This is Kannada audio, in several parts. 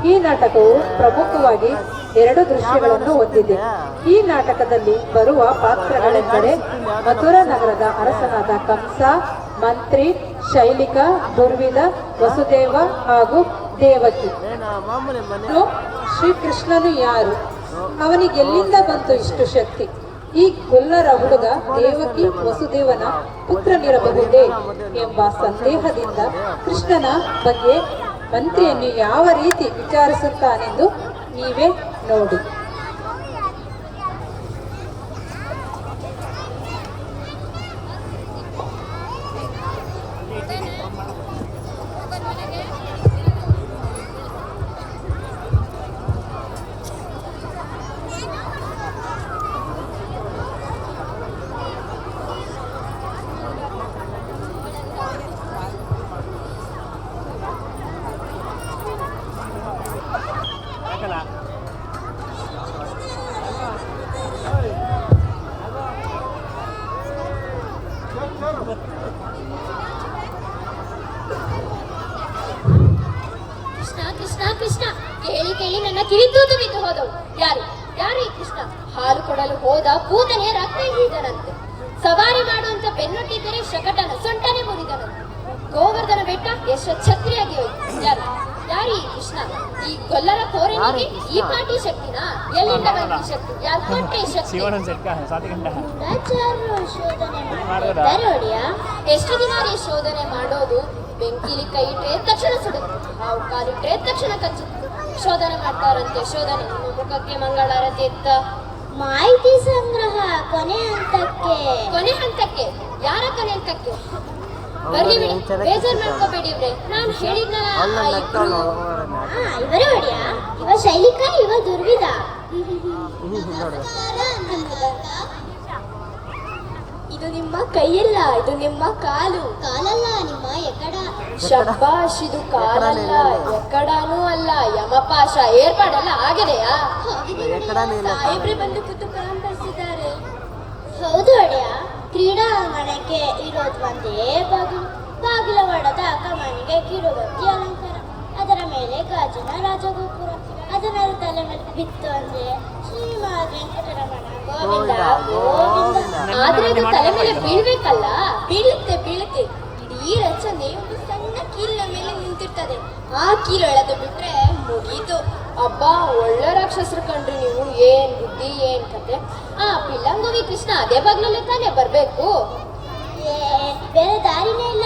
ಈ ನಾಟಕವು ಪ್ರಮುಖವಾಗಿ 2 ದೃಶ್ಯಗಳನ್ನು ಹೊಂದಿದೆ. ಈ ನಾಟಕದಲ್ಲಿ ಬರುವ ಪಾತ್ರಗಳೆಂದರೆ ಮಥುರಾ ನಗರದ ಅರಸನಾದ ಕಂಸ, ಮಂತ್ರಿ, ಶೈಲಿಕಾ, ದುರ್ವಿಧ, ವಸುದೇವ ಹಾಗೂ ದೇವಕಿ. ಶ್ರೀಕೃಷ್ಣನು ಯಾರು? ಅವನಿಗೆಲ್ಲಿಂದ ಬಂತು ಇಷ್ಟು ಶಕ್ತಿ? ಈ ಗೊಲ್ಲರ ಹುಡುಗ ದೇವಕಿ ವಸುದೇವನ ಪುತ್ರನಿರಬಹುದೇ ಎಂಬ ಸಂದೇಹದಿಂದ ಕೃಷ್ಣನ ಬಗ್ಗೆ ಮಂತ್ರಿಯನ್ನು ಯಾವ ರೀತಿ ವಿಚಾರಿಸುತ್ತಾನೆಂದು ನೀವೇ ನೋಡಿ. ಕೃಷ್ಣ ಕೇಳಿ ಕೇಳಿ ನನ್ನ ಕಿವಿ ತೂತು ಬಿದ್ದು ಹೋದವು. ಯಾರು ಈ ಕೃಷ್ಣ? ಹಾಲು ಕೊಡಲು ಹೋದ ಕೂದಲೇ ರಕ್ತ ಹಿಡಿದನಂತೆ. ಸವಾರಿ ಮಾಡುವಂತ ಬೆನ್ನೊಟ್ಟಿದ್ದರೆ ಶಕಟನ ಸೊಂಟನೆ ಮುರಿದನಂತೆ. ಗೋವರ್ಧನ ಬೆಟ್ಟ ಎಷ್ಟು ಛತ್ರಿಯಾಗಿ ಹೋಯ್ತು. ಯಾರು ಈ ಕೃಷ್ಣ? ಈ ಗೊಲ್ಲರ ಕೋರನಿಗೆ ಈ ಪಾಟಿ ಶಕ್ತಿನ? ಎಲ್ಲಿಂದ ಬಂದ ಶಕ್ತಿ? ಯಾರು ಕೊಟ್ಟೆ ಶಕ್ತಿ? ಎಷ್ಟು ದಿನ ಶೋಧನೆ ಮಾಡೋದು? ಬೆಂಕಿಲಿ ಕೈ ಇಟ್ಟರೆ ತಕ್ಷಣ ಸುಡುತ್ತೆ, ಹಾವು ಕಾಲಿಟ್ರೆ ತಕ್ಷಣ ಕಚ್ಚುತ್ತೆ. ಶೋಧನೆ ಮಾಡ್ತಾರಂತೆ ಶೋಧನೆ. ಮುಖಕ್ಕೆ ಮಂಗಳಾರತಿ ಎತ್ತ ಮಾಹಿತಿ ಸಂಗ್ರಹ ಕೊನೆ ಹಂತಕ್ಕೆ. ಯಾರ ಕೊನೆ ಹಂತಕ್ಕೆ? ಬರ್ಲಿ ಬಿಡಿ, ಬೇಜಾರ್ ಮಾಡ್ಕೋಬೇಡಿ ಇವ್ರೆ. ನಾನು ಹೇಳಿದ್ನಲ್ಲ ಇವರೇ ಹೊಡಿಯ. ಇವ ಶೈಲಿಕಾ, ಇವ ದುರ್ವಿಧ. ಇದು ನಿಮ್ಮ ಕೈಯಲ್ಲ, ಇದು ನಿಮ್ಮ ಕಾಲಲ್ಲ, ನಿಮ್ಮ ಎಕಡ. ಶಬ್ಬಾಷ್, ಇದು ಕಾಲಲ್ಲ, ಎಕ್ಕಡನೂ ಅಲ್ಲ, ಯಮಪಾಶ. ಏರ್ಪಾಡೆಲ್ಲ ಆಗಿದೆಯಾ? ಸಾಹೇಬ್ರೆ ಬಂದು ಕೂತು ಪರಾಮರ್ಶಿಸಿದ್ದಾರೆ. ಹೌದು ಅಡಿಯ. ಕ್ರೀಡಾಂಗಣಕ್ಕೆ ಇರೋದು ಒಂದೇ ಬಾಗಿಲ ಒಡೆದ ಕಮಾನಿಗೆ ಕಿರುಬತ್ತಿ ಅಲಂಕಾರ, ಅದರ ಮೇಲೆ ಗಾಜಿನ ರಾಜಗೋಪುರ, ಅದರ ತಲೆ ಮೇಲೆ ಬಿತ್ತು ಅಂದ್ರೆ ಶ್ರೀಮದ್ ವೆಂಕಟರಮಣ ಗೋವಿಂದ ಗೋವಿಂದ. ಆದ್ರೆ ಇದು ತಲೆ ಮೇಲೆ ಬೀಳ್ಬೇಕಲ್ಲ? ಬೀಳುತ್ತೆ. ಇಡೀ ರಚನೆ ಒಂದು ಸಣ್ಣ ಕೀಲಿನ ಮೇಲೆ ನಿಂತಿರ್ತದೆ. ಆ ಕೀಲು ಎಳೆದು ಬಿಟ್ರೆ ಮುಗೀತು. ಅಬ್ಬಾ, ಒಳ್ಳೆ ರಾಕ್ಷಸರು ಕಂಡ್ರಿ ನೀವು. ಏನ್ ಬುದ್ಧಿ, ಏನ್ ಕತೆ. ಪಿಲ್ಲಂಗೋವಿ ಕೃಷ್ಣ ಅದೇ ಬಾಗ್ಲಲ್ಲೇ ತಾನೇ ಬರ್ಬೇಕು. ಬೇರೆ ದಾರಿನೇ ಇಲ್ಲ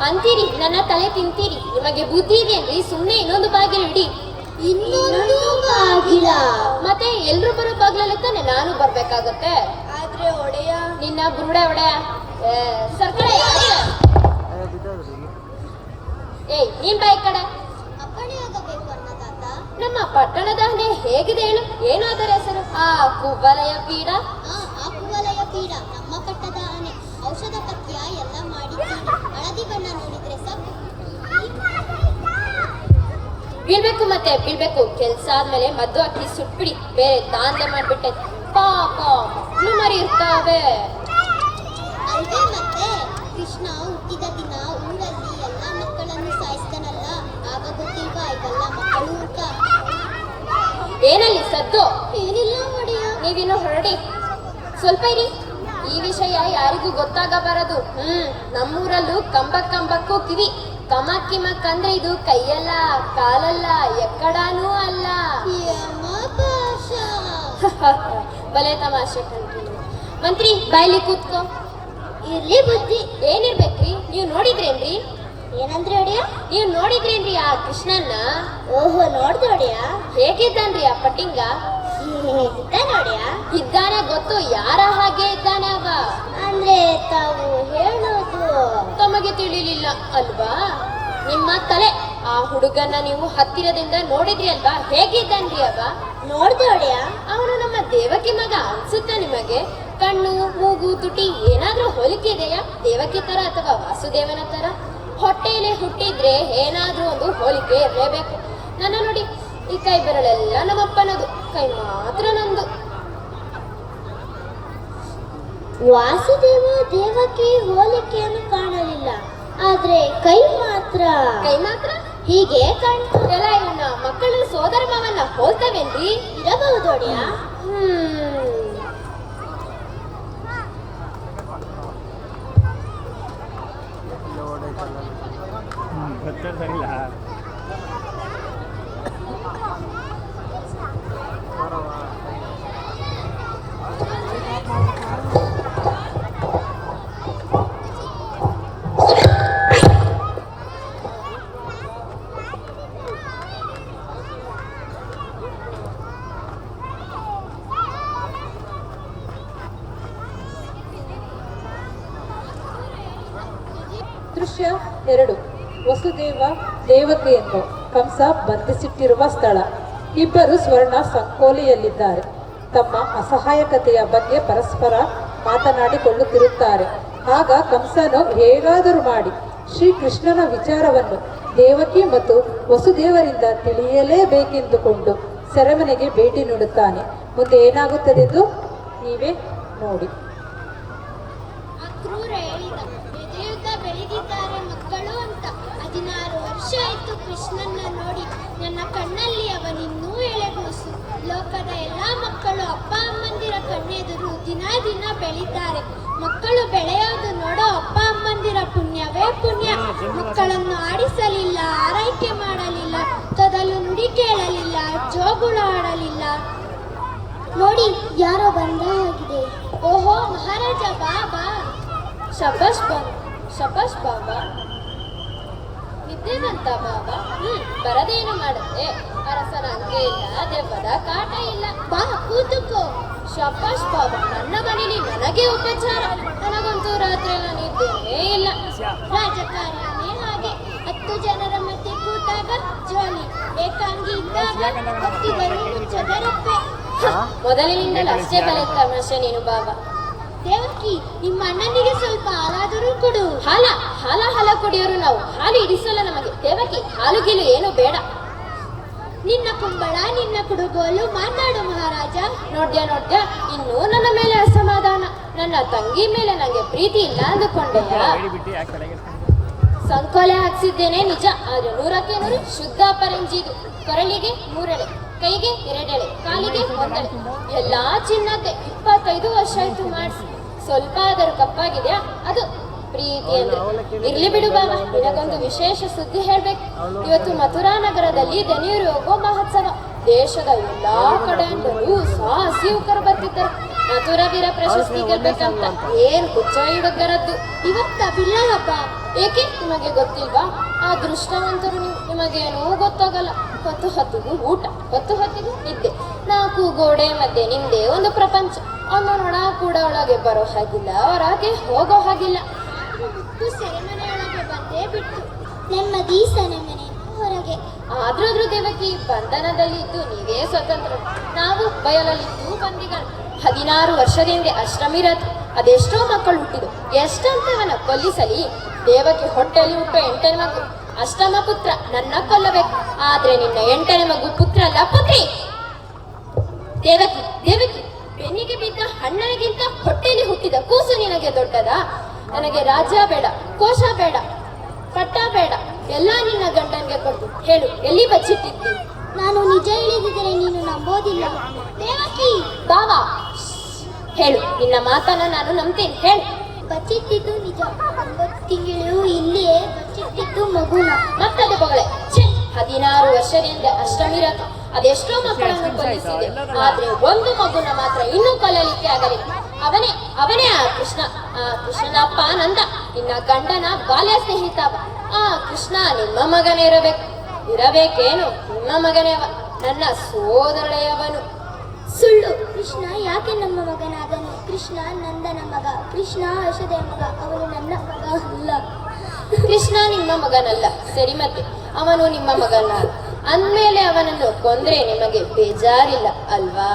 ಅಂತೀರಿ, ನನ್ನ ತಲೆ ತಿಂತೀರಿ. ನಿಮಗೆ ಬುದ್ಧಿ ಇದೆಯೇನ್ರಿ? ಸುಮ್ನೆ ಇನ್ನೊಂದು ಬಾಗಿಲು ಇಡಿ. ಇನ್ನೊಂದು ಬಾಗಿಲ? ಮತ್ತೆ ಎಲ್ರು ಬರೋ ಬಾಗ್ಲಲ್ಲೇ ತಾನೆ ನಾನು ಬರ್ಬೇಕಾಗತ್ತೆ. ಆದ್ರೆ ಒಡೆಯ, ನಿನ್ನ ಬುರುಡೆ ಒಡೆಯ ಸರ್ಕಡೆ. ಏಯ್, ನೀನ್ ಬಾಯಿ ಕಡೆ. ಅಪ್ಪಣೆ ಆಗಬೇಕು ಅನ್ನದಾತ. ನಮ್ಮ ಪಟ್ಟಣದ ಹಣೆ ಹೇಗಿದೆ ಹೇಳು? ಏನಾದರೆ ಹೆಸರು? ಕುವಲಯ ಪೀಡ. ಆ ಕುವಲಯ ಪೀಡ ನಮ್ಮ ಕಟ್ಟದ ಆನೆ. ಔಷಧ ಪಥ್ಯ ಎಲ್ಲ ಮಾಡಿದ್ದೀನಿ. ಹಳದಿ ಬಣ್ಣ ನೋಡಿದ್ರೆ ಸಾಕು. ಬೀಳ್ಬೇಕು. ಕೆಲ್ಸ ಆದ್ಮೇಲೆ ಮದ್ದು ಹಾಕಿ ಸುಟ್ಬಿಡಿ. ಬೇರೆ ದಾಂಧೆ ಮಾಡ್ಬಿಟ್ಟೆ. ಪಾಪ ಮಕ್ಕಳು ಮರಿ ಇರ್ತಾವೆ ಅಲ್ವೇ? ಮತ್ತೆ ಕೃಷ್ಣ ಹುಟ್ಟಿದ ದಿನ ಊರಲ್ಲಿ ಎಲ್ಲ ಮಕ್ಕಳನ್ನು ಸಾಯಿಸ್ತಾನಲ್ಲ, ಆಗ ಗೊತ್ತಿಲ್ವಾ ಇದೆಲ್ಲ ಮಕ್ಕಳು ಅಂತ? ಏನಲ್ಲಿ ಸದ್ದು? ಏನಿಲ್ಲ ಒಡೆಯ. ನೀವಿನ್ನು ಹೊರಡಿ, ಸ್ವಲ್ಪ ಇರಿ. ಈ ವಿಷಯ ಯಾರಿಗೂ ಗೊತ್ತಾಗಬಾರದು. ನಮ್ಮೂರಲ್ಲೂ ಕಂಬಕ್ಕೂ ಕಿವಿ. ಕಮಕ್ ಅಂದ್ರೆ ಇದು ಕೈಯಲ್ಲ, ಕಾಲಲ್ಲ, ಎಕ್ಕಡನೂ ಅಲ್ಲ. ಬಲೆ ತಮಾಷೆ ಕಣ್ರಿ. ಮಂತ್ರಿ, ಬಾಯ್ಲಿ ಕೂತ್ಕೋ. ಇರ್ಲಿ ಬುದ್ಧಿ. ಏನಿರ್ಬೇಕ್ರಿ? ನೀವು ನೋಡಿದ್ರೇನ್ರಿ? ಏನಂದ್ರೆ ಒಡೆಯ? ನೀವು ನೋಡಿದ್ರೇನ್ರಿ ಆ ಕೃಷ್ಣನ್ನ? ಓಹೋ, ನೋಡ್ದೆ ಒಡೆಯ. ಹೇಗಿದ್ದಾನ್ರಿ ಆ ಪಟ್ಟಿಂಗ? ನೋಡಿಯ ಇದ್ದಾನೆ ಗೊತ್ತು. ಯಾರ ಹಾಗೆ ಇದ್ದಾನೆ ಅವ? ಅಂದ್ರೆ ತಾವು ಹೇಳೋದು ತಮಗೆ ತಿಳಿಲಿಲ್ಲ ಅಲ್ವಾ? ನಿಮ್ಮ ತಲೆ. ಆ ಹುಡುಗನ್ನ ನೀವು ಹತ್ತಿರದಿಂದ ನೋಡಿದ್ರಿ ಅಲ್ವಾ? ಹೇಗಿದ್ದಾನ್ರಿ ಅವ? ನೋಡ್ದೆ ಒಡೆಯ. ಅವನು ನಮ್ಮ ದೇವಕಿ ಮಗ ಅನ್ಸುತ್ತ ನಿಮಗೆ? ಕಣ್ಣು, ಮೂಗು, ತುಟಿ ಏನಾದ್ರೂ ಹೋಲಿಕೆ ಇದೆಯಾ? ದೇವಕಿ ತರ ಅಥವಾ ವಾಸುದೇವನ ತರ? ಹೊಟ್ಟೆಯಲ್ಲಿ ಹುಟ್ಟಿದ್ರೆ ಏನಾದ್ರೂ ಒಂದು ಹೋಲಿಕೆ ಇರಲೇಬೇಕು. ನನ್ನ ನೋಡಿ, ಈ ಕೈ ಬೆರಳೆಲ್ಲ ನಮ್ಮಪ್ಪನದು, ಕೈ ಮಾತ್ರ ನಂದು. ವಾಸುದೇವ ದೇವಕಿ ಹೋಲಿಕೆಯನ್ನು ಕಾಣಲಿಲ್ಲ, ಆದ್ರೆ ಕೈ ಮಾತ್ರ ಹೀಗೆ ಕಾಣ್ತು. ಎಲ್ಲ ಇವನ್ನ ಮಕ್ಕಳು ಸೋದರ ಮಾವನ್ನ ಹೋಲ್ತವೇನ್ರಿ? ಇರಬಹುದು ಒಡೆಯ. ದೃಶ್ಯ 2. ವಸುದೇವ ದೇವಕಿಯನ್ನು ಕಂಸ ಬಂಧಿಸಿಟ್ಟಿರುವ ಸ್ಥಳ. ಇಬ್ಬರು ಸ್ವರ್ಣ ಸಂಕೋಲೆಯಲ್ಲಿದ್ದಾರೆ. ತಮ್ಮ ಅಸಹಾಯಕತೆಯ ಬಗ್ಗೆ ಪರಸ್ಪರ ಮಾತನಾಡಿಕೊಳ್ಳುತ್ತಿರುತ್ತಾರೆ. ಆಗ ಕಂಸನು ಹೇಗಾದರೂ ಮಾಡಿ ಶ್ರೀಕೃಷ್ಣನ ವಿಚಾರವನ್ನು ದೇವಕಿ ಮತ್ತು ವಸುದೇವರಿಂದ ತಿಳಿಯಲೇಬೇಕೆಂದುಕೊಂಡು ಸೆರೆಮನೆಗೆ ಭೇಟಿ ನೀಡುತ್ತಾನೆ. ಮುಂದೆ ಏನಾಗುತ್ತದೆಂದು ನೀವೇ ನೋಡಿ. ಅಕ್ರೂರ ಹೇಳಿದ, ಎದೆಯುದ್ದ ಬೆಳೆದಿದ್ದಾರೆ ಮಕ್ಕಳು ಅಂತ. 16 ವರ್ಷ ಆಯ್ತು ಕೃಷ್ಣನ್ನ ನೋಡಿ. ನನ್ನ ಕಣ್ಣಲ್ಲಿ ಅವನಿನ್ನೂ ಎಳೆಗೂಸು. ಲೋಕದ ಎಲ್ಲಾ ಮಕ್ಕಳು ಅಪ್ಪ ಅಮ್ಮಂದಿರ ಕಣ್ಣೆದುರು ದಿನ ದಿನ ಬೆಳೀತಾರೆ. ಮಕ್ಕಳು ಬೆಳೆಯೋದು ನೋಡೋ ಅಪ್ಪ ಅಮ್ಮಂದಿರ ಪುಣ್ಯವೇ ಪುಣ್ಯ. ಮಕ್ಕಳನ್ನು ಆಡಿಸಲಿಲ್ಲ, ಆರೈಕೆ ಮಾಡಲಿಲ್ಲ, ತೊದಲು ನುಡಿ ಕೇಳಲಿಲ್ಲ, ಜೋಗುಳ ಆಡಲಿಲ್ಲ. ನೋಡಿ, ಯಾರೋ ಬಂದ ಆಗಿದೆ. ಓಹೋ ಮಹಾರಾಜ, ಬಾ ಬಾ. ಶಬಾಷ್ ಬಾಬಾ. ನಿದ್ದೆ ಬಂತ ಬಾಬಾ? ಬರದೇನು ಮಾಡುತ್ತೆ? ಅರಸನ ಅಂಗೆ ಇಲ್ಲ, ದೆವ್ವದ ಕಾಟ ಇಲ್ಲ. ಬಾ ಕೂತುಕೋ. ಶಬಾಷ್ ಬಾಬಾ. ನನ್ನ ಮನೇಲಿ ನನಗೆ ಉಪಚಾರ. ನನಗಂತೂ ರಾತ್ರಿ ಎಲ್ಲ ನಿದ್ದೇನೇ ಇಲ್ಲ. ರಾಜಕಾರಣನೇ ಹಾಗೆ. 10 ಜನರ ಮಧ್ಯೆ ಕೂತಾಗ ಜೋಲಿ, ಏಕಾಂಗಿ ಇದ್ದಾಗ ಒತ್ತಿದರೂ ಮುಚ್ಚದರಪ್ಪೆ. ಮೊದಲಿನಿಂದಲೂ ಅಷ್ಟೇ ಕಲಿತ ತಮಾಷೆ ನೀನು ಬಾಬಾ. ದೇವಕಿ, ನಿಮ್ಮ ಅಣ್ಣನಿಗೆ ಸ್ವಲ್ಪ ಹಾಲಾದರೂ ಕೊಡು. ಹಾಲ ಕುಡಿಯೋರು ನಾವು. ಹಾಲು ಇಡಿಸಲ್ಲ ನಮಗೆ. ದೇವಕಿ, ಹಾಲು ಗೀಲು ಏನು ಬೇಡ. ನಿನ್ನ ಕುಂಬಳ, ನಿನ್ನ ಕುಡುಗೋಲು, ಮಾತಾಡು ಮಹಾರಾಜ. ನೋಡ್ದ್ಯಾ ಇನ್ನೂ ನನ್ನ ಮೇಲೆ ಅಸಮಾಧಾನ. ನನ್ನ ತಂಗಿ ಮೇಲೆ ನಂಗೆ ಪ್ರೀತಿ ಇಲ್ಲ ಅಂದುಕೊಂಡೆಯಾ? ಸಂಕೋಲೆ ಹಾಕ್ಸಿದ್ದೇನೆ ನಿಜ, ಆದ್ರೆ 100ಕ್ಕೆ 100 ಶುದ್ಧ ಪರಂಜಿದು. ಕೊರಳಿಗೆ 3 ಎಳೆ, ಕೈಗೆ 2 ಎಳೆ, ಕಾಲಿಗೆ 1 ಎಳೆ, ಎಲ್ಲಾ ಚಿನ್ನದ್ದೆ. 25 ವರ್ಷ ಆಯ್ತು ಮಾಡಿಸಿ. ಸ್ವಲ್ಪ ಆದರೂ ಕಪ್ಪಾಗಿದೆಯಾ? ಅದು ಪ್ರೀತಿ ಅಂದ್ರೆ. ಇರ್ಲಿ ಬಿಡು ಬಾಬಾ, ನಿನಗೊಂದು ವಿಶೇಷ ಸುದ್ದಿ ಹೇಳ್ಬೇಕು. ಇವತ್ತು ಮಥುರಾ ನಗರದಲ್ಲಿ ದಣಿಯೂರು ಹೋಗೋ ಮಹೋತ್ಸವ. ದೇಶದ ಎಲ್ಲಾ ಕಡೆಯಿಂದಲೂ ಸಾಹಸಿ ಯುವಕರು ಬರ್ತಿದ್ದಾರೆ. ಮಥುರಾ ವೀರ ಪ್ರಶಸ್ತಿ ಗೆಲ್ಬೇಕಂತ. ಏನ್ ಹುಚ್ಚ ಹುಡುಗರದ್ದು. ಇವತ್ತ ಬಿಲ್ಲ ಹಬ್ಬ. ಏಕೆ ನಿಮಗೆ ಗೊತ್ತಿಲ್ವಾ? ಆ ದೃಷ್ಟವಂತರು ನಿಮಗೇನೂ ಗೊತ್ತಾಗಲ್ಲ. ಹೊತ್ತಿಗೂ ಊಟ, ಹೊತ್ತಿಗೂ ನಿದ್ದೆ, 4 ಗೋಡೆ ಮಧ್ಯೆ ನಿಂದೆ ಒಂದು ಪ್ರಪಂಚ. ಅಮ್ಮ ನೋಡ ಕೂಡ ಒಳಗೆ ಬರೋ ಹಾಗಿಲ್ಲ, ಹೊರಗೆ ಹೋಗೋ ಹಾಗಿಲ್ಲ. ಸೆರೆಮನೆಯೊಳಗೆ ಬಂದೇ ಬಿಟ್ಟು ನೆಮ್ಮದಿ ಸೆರೆಮನೆ ಹೊರಗೆ. ಆದ್ರೂ ದೇವಕಿ, ಬಂಧನದಲ್ಲಿ ಇದ್ದು ನೀವೇ ಸ್ವತಂತ್ರ, ನಾವು ಬಯಲಲ್ಲಿದ್ದು ಬಂದಿಗಳು. 16 ವರ್ಷದಿಂದ ಅಷ್ಟಮಿರತ್ ಅದೆಷ್ಟೋ ಮಕ್ಕಳು ಹುಟ್ಟಿದು. ಎಷ್ಟಂತವನ ಕೊಲ್ಲಿಸಲಿ? ದೇವಕಿ ಹೊಟ್ಟೆಯಲ್ಲಿ ಹುಟ್ಟೋ 8ನೇ ಮಗು ಅಷ್ಟಮ ಪುತ್ರ, ನನ್ನ ಕೊಲ್ಲಬೇಕು. ಆದ್ರೆ ನಿನ್ನ 8ನೇ ಮಗು ಪುತ್ರ ಅಲ್ಲ, ಪುತ್ರಿ. ದೇವಕಿ, ಬೆನ್ನಿಗೆ ಬಿದ್ದ ಹಣ್ಣನಿಗಿಂತ ಹೊಟ್ಟೆಯಲ್ಲಿ ಹುಟ್ಟಿದ ಕೂಸು ನಿನಗೆ ದೊಡ್ಡದಾ? ನನಗೆ ರಾಜ್ಯ ಬೇಡ, ಕೋಶ ಬೇಡ, ಪಟ್ಟ ಬೇಡ, ಎಲ್ಲ ನಿನ್ನ ಗಂಡನ್ಗೆ ಕೊಟ್ಟು ಹೇಳು, ಎಲ್ಲಿ ಬಚ್ಚಿಟ್ಟಿದ್ದಿ? ನಾನು ನಿಜ ಹೇಳಿದರೆ ನೀನು ನಂಬೋದಿಲ್ಲ. ದೇವಕಿ, ಬಾವಾ, ಹೇಳು, ನಿನ್ನ ಮಾತನ್ನ ನಾನು ನಂಬ್ತೀನಿ, ಹೇಳು. ಬಚ್ಚಿಟ್ಟಿದ್ದು ನಿಜ. 9 ತಿಂಗಳು ಇಲ್ಲಿಯೇ ಬಚ್ಚಿಟ್ಟಿದ್ದು ಮಗುನ. ಮತ್ತದು ಬೊಗಳೆ. 16 ವರ್ಷದಿಂದ ಅಷ್ಟಮಿರತ ಅದೆಷ್ಟೋ ಮಕ್ಕಳನ್ನು ಕೊಲ್ಲಿಸಿದೆ. ಆದ್ರೆ ಒಂದು ಮಗುನ ಮಾತ್ರ ಇನ್ನೂ ಕೊಲ್ಲಲಿಕ್ಕೆ ಆಗಲಿಲ್ಲ. ಅವನೇ ಆ ಕೃಷ್ಣನ ಅಪ್ಪ ನಂದ, ನಿನ್ನ ಗಂಡನ ಬಾಲ್ಯ ಸ್ನೇಹಿತ. ಆ ಕೃಷ್ಣ ನಿಮ್ಮ ಮಗನೇ ಇರಬೇಕೇನು? ನಿಮ್ಮ ಮಗನೇ ನನ್ನ ಸೋದರಳೆಯವನು. ಸುಳ್ಳು. ಕೃಷ್ಣ ಯಾಕೆ ನಮ್ಮ ಮಗನಾದನು? ಕೃಷ್ಣ ನಂದನ ಮಗ, ಕೃಷ್ಣ ಯಶೋದೆಯ ಮಗ. ಅವನು ನನ್ನ ಮಗ ಅಲ್ಲ. ಕೃಷ್ಣ ನಿಮ್ಮ ಮಗನಲ್ಲ, ಸರಿ. ಮತ್ತೆ ಅವನು ನಿಮ್ಮ ಮಗನ ಅಂದ್ಮೇಲೆ ಅವನನ್ನು ಕೊಂದ್ರೆ ನಿಮಗೆ ಬೇಜಾರಿಲ್ಲ ಅಲ್ವಾ?